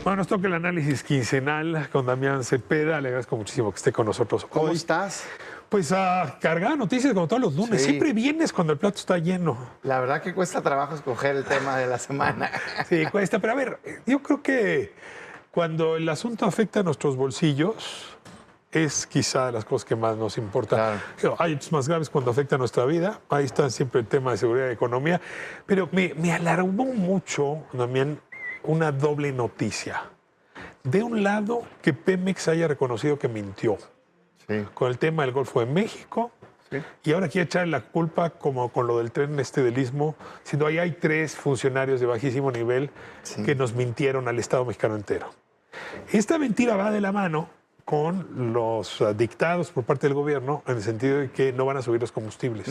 Bueno, nos toca el análisis quincenal con Damián Cepeda. Le agradezco muchísimo que esté con nosotros. ¿Cómo estás? Pues cargada noticias como todos los lunes. Sí. Siempre vienes cuando el plato está lleno. La verdad que cuesta trabajo escoger el tema de la semana. Sí, cuesta. Pero a ver, yo creo que cuando el asunto afecta a nuestros bolsillos, es quizá de las cosas que más nos importa. Claro. Hay hechos más graves cuando afecta a nuestra vida. Ahí está siempre el tema de seguridad y economía. Pero me alarmó mucho, Damián, una doble noticia. De un lado, que Pemex haya reconocido que mintió con el tema del Golfo de México, y ahora quiere echarle la culpa como con lo del tren del Istmo, siendo ahí hay 3 funcionarios de bajísimo nivel que nos mintieron al Estado mexicano entero. Esta mentira va de la mano con los dictados por parte del gobierno en el sentido de que no van a subir los combustibles.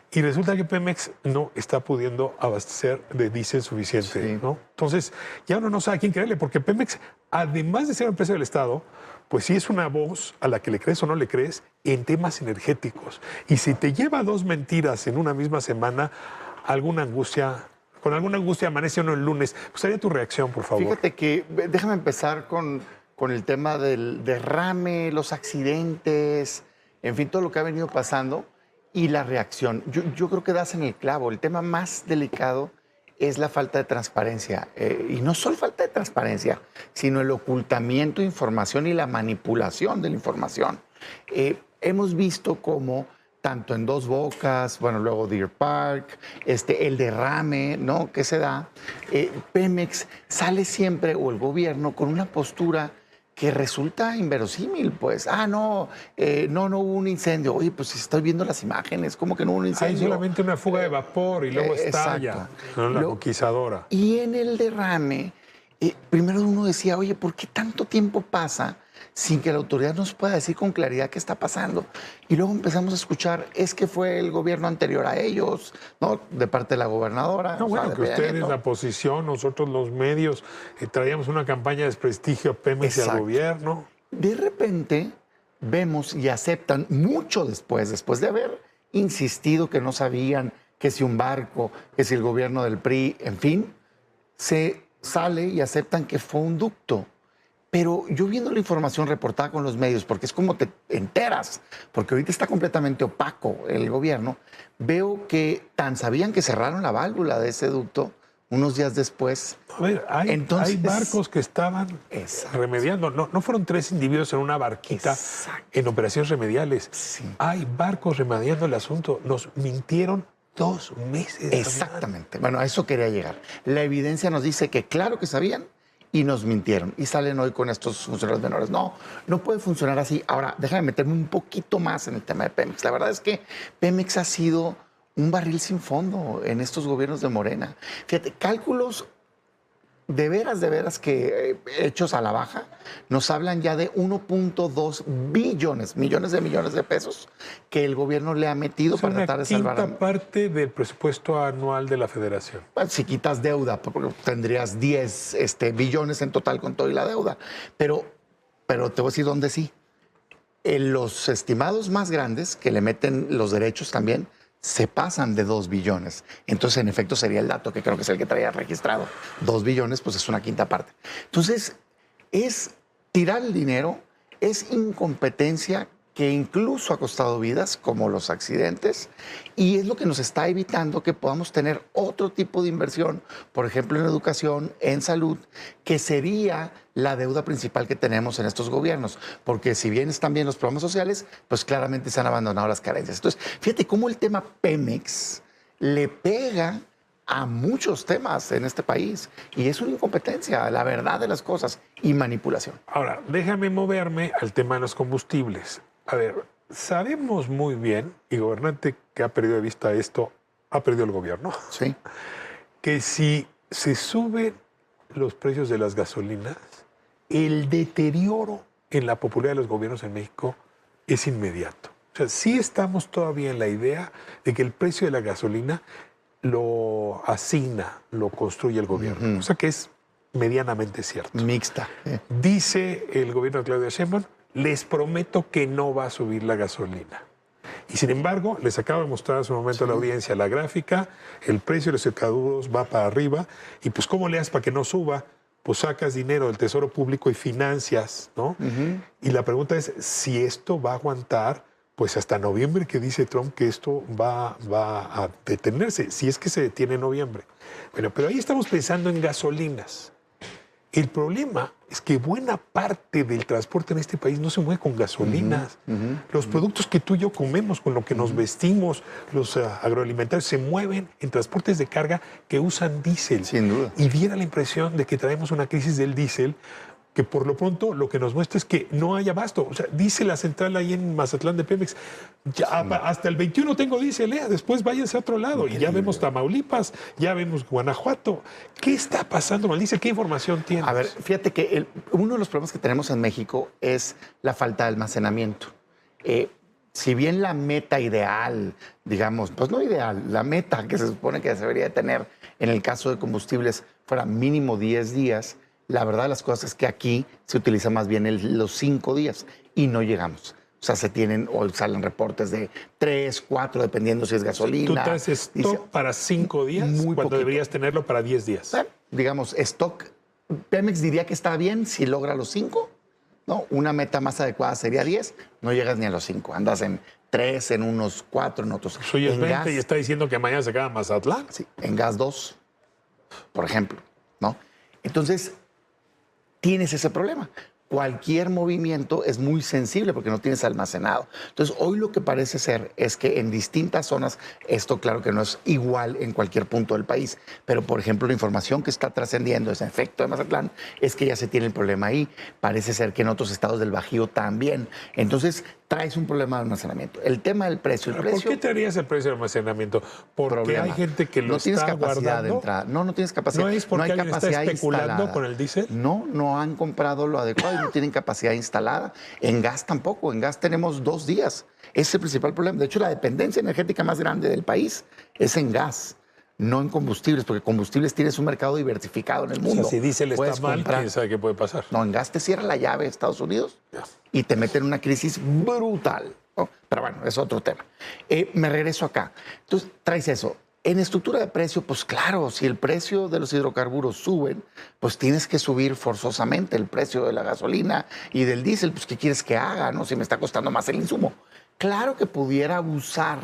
Y resulta que Pemex no está pudiendo abastecer de diésel suficiente, ¿no? Entonces, ya uno no sabe a quién creerle, porque Pemex, además de ser una empresa del Estado, pues sí es una voz a la que le crees o no le crees en temas energéticos. Y si te lleva 2 mentiras en una misma semana, con alguna angustia amanece uno el lunes. Pues haría tu reacción, por favor. Fíjate que, déjame empezar con el tema del derrame, los accidentes, en fin, todo lo que ha venido pasando. Y la reacción, yo creo que das en el clavo. El tema más delicado es la falta de transparencia. Y no solo falta de transparencia, sino el ocultamiento de información y la manipulación de la información. Hemos visto cómo, tanto en Dos Bocas, bueno, luego Deer Park, el derrame, ¿no?, que se da, Pemex sale siempre, o el gobierno, con una postura que resulta inverosímil, pues. No hubo un incendio. Oye, pues estoy viendo las imágenes, ¿cómo que no hubo un incendio? Hay solamente una fuga de vapor y luego estalla, ¿no?, la conquistadora. Y en el derrame, primero uno decía, oye, ¿por qué tanto tiempo pasa sin que la autoridad nos pueda decir con claridad qué está pasando? Y luego empezamos a escuchar, es que fue el gobierno anterior a ellos, ¿no?, de parte de la gobernadora. No, bueno, que ustedes, la oposición, nosotros los medios, traíamos una campaña de desprestigio a Pemex y al gobierno. De repente vemos y aceptan mucho después de haber insistido que no sabían, que si un barco, que si el gobierno del PRI, en fin, se sale y aceptan que fue un ducto. Pero yo viendo la información reportada con los medios, porque es como te enteras, porque ahorita está completamente opaco el gobierno, veo que tan sabían que cerraron la válvula de ese ducto unos días después. A ver, hay barcos que estaban remediando. No fueron 3 individuos en una barquita en operaciones remediales. Hay barcos remediando el asunto. Nos mintieron 2 meses. Exactamente. Bueno, a eso quería llegar. La evidencia nos dice que claro que sabían, y nos mintieron. Y salen hoy con estos funcionarios menores. No puede funcionar así. Ahora, déjame meterme un poquito más en el tema de Pemex. La verdad es que Pemex ha sido un barril sin fondo en estos gobiernos de Morena. Fíjate, cálculos de veras que hechos a la baja nos hablan ya de 1.2 millones de pesos que el gobierno le ha metido para tratar de salvar. Una quinta parte del presupuesto anual de la Federación. Bueno, si quitas deuda, porque tendrías 10 billones en total con todo y la deuda. Pero te voy a decir dónde sí. Los estimados más grandes que le meten los derechos también se pasan de 2 billones. Entonces, en efecto, sería el dato que creo que es el que traía registrado. 2 billones, pues es una quinta parte. Entonces, es tirar el dinero, es incompetencia que incluso ha costado vidas, como los accidentes, y es lo que nos está evitando que podamos tener otro tipo de inversión, por ejemplo, en educación, en salud, que sería la deuda principal que tenemos en estos gobiernos, porque si bien están bien los programas sociales, pues claramente se han abandonado las carencias. Entonces, fíjate cómo el tema Pemex le pega a muchos temas en este país, y es una incompetencia, la verdad de las cosas, y manipulación. Ahora, déjame moverme al tema de los combustibles. A ver, sabemos muy bien, y gobernante que ha perdido de vista esto, ha perdido el gobierno, que si se suben los precios de las gasolinas, el deterioro en la popularidad de los gobiernos en México es inmediato. O sea, sí estamos todavía en la idea de que el precio de la gasolina lo asigna, lo construye el gobierno. O sea que es medianamente cierto. Mixta. Dice el gobierno de Claudia Sheinbaum, les prometo que no va a subir la gasolina. Y sin embargo, les acabo de mostrar hace un momento a la audiencia la gráfica, el precio de los hidrocarburos va para arriba, y pues ¿cómo le haces para que no suba? pues sacas dinero del Tesoro Público y financias, ¿no? Y la pregunta es si esto va a aguantar, pues hasta noviembre, que dice Trump que esto va a detenerse, si es que se detiene en noviembre. Bueno, pero ahí estamos pensando en gasolinas. El problema es que buena parte del transporte en este país no se mueve con gasolinas. Los productos que tú y yo comemos, con lo que nos vestimos, los agroalimentarios, se mueven en transportes de carga que usan diésel. Sin duda. Y diera la impresión de que traemos una crisis del diésel, que por lo pronto lo que nos muestra es que no hay abasto. O sea, dice la central ahí en Mazatlán de Pemex, ya, hasta el 21 tengo diésel, después váyanse a otro lado. Increíble. Y ya vemos Tamaulipas, ya vemos Guanajuato. ¿Qué está pasando, Maldice? ¿Qué información tienes? A ver, fíjate que uno de los problemas que tenemos en México es la falta de almacenamiento. Si bien la meta ideal, digamos, pues no ideal, la meta que se supone que se debería tener en el caso de combustibles fuera mínimo 10 días, la verdad de las cosas es que aquí se utiliza más bien los 5 días y no llegamos. O sea, se tienen o salen reportes de 3, 4, dependiendo si es gasolina. ¿Tú traes stock para 5 días cuando deberías tenerlo para 10 días? Digamos, stock, Pemex diría que está bien si logra los 5, ¿no? Una meta más adecuada sería 10, no llegas ni a los 5, andas en 3, en unos 4, en otros. Soy el 20 y está diciendo que mañana se acaba Mazatlán. Sí, en gas 2, por ejemplo, ¿no? Entonces, tienes ese problema. Cualquier movimiento es muy sensible porque no tienes almacenado. Entonces, hoy lo que parece ser es que en distintas zonas, esto claro que no es igual en cualquier punto del país, pero por ejemplo la información que está trascendiendo, ese efecto de Mazatlán, es que ya se tiene el problema ahí. Parece ser que en otros estados del Bajío también. Entonces, traes un problema de almacenamiento. El tema del precio. ¿Por qué traerías el precio de almacenamiento? Porque hay gente que lo no tienes está capacidad guardando. De entrada. No tienes capacidad. ¿No es porque hay alguien capacidad está especulando instalada con el diésel? No han comprado lo adecuado y no tienen capacidad instalada. En gas tampoco. En gas tenemos 2 días. Ese es el principal problema. De hecho, la dependencia energética más grande del país es en gas, no en combustibles, porque combustibles tienes un mercado diversificado en el mundo. O sea, si diésel está mal, comprar. ¿quién sabe qué puede pasar? No, en gas te cierra la llave de Estados Unidos y te mete en una crisis brutal. ¿No? Pero bueno, es otro tema. Me regreso acá. Entonces, traes eso. En estructura de precio, pues claro, si el precio de los hidrocarburos suben, pues tienes que subir forzosamente el precio de la gasolina y del diésel. Pues, ¿qué quieres que haga, no? Si me está costando más el insumo. Claro que pudiera abusar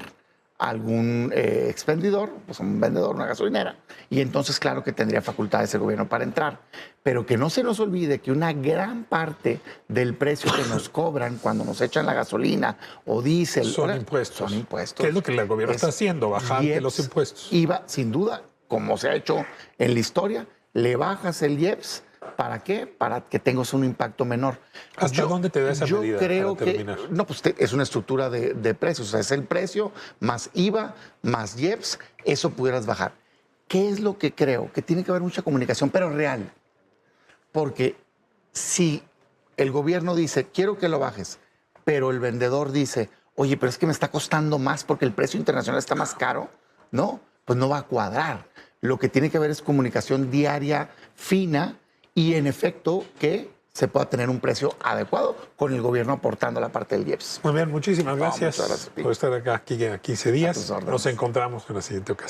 algún expendidor, pues un vendedor, una gasolinera, y entonces claro que tendría facultades el gobierno para entrar. Pero que no se nos olvide que una gran parte del precio que nos cobran cuando nos echan la gasolina o diésel son impuestos. Son impuestos. ¿Qué es lo que el gobierno está haciendo? Bajar los impuestos. IVA, sin duda, como se ha hecho en la historia, le bajas el IEPS. ¿Para qué? Para que tengas un impacto menor. ¿Hasta dónde te da esa medida? Yo creo para terminar? que no, pues es una estructura de precios. O sea, es el precio más IVA, más IEPS, eso pudieras bajar. ¿Qué es lo que creo? Que tiene que haber mucha comunicación, pero real. Porque si el gobierno dice, quiero que lo bajes, pero el vendedor dice, oye, pero es que me está costando más porque el precio internacional está más caro, ¿no? Pues no va a cuadrar. Lo que tiene que haber es comunicación diaria, fina, y en efecto que se pueda tener un precio adecuado con el gobierno aportando la parte del IEPS. Muy bien, muchísimas gracias, muchas gracias por estar acá aquí a 15 días. A tus órdenes. Nos encontramos en la siguiente ocasión.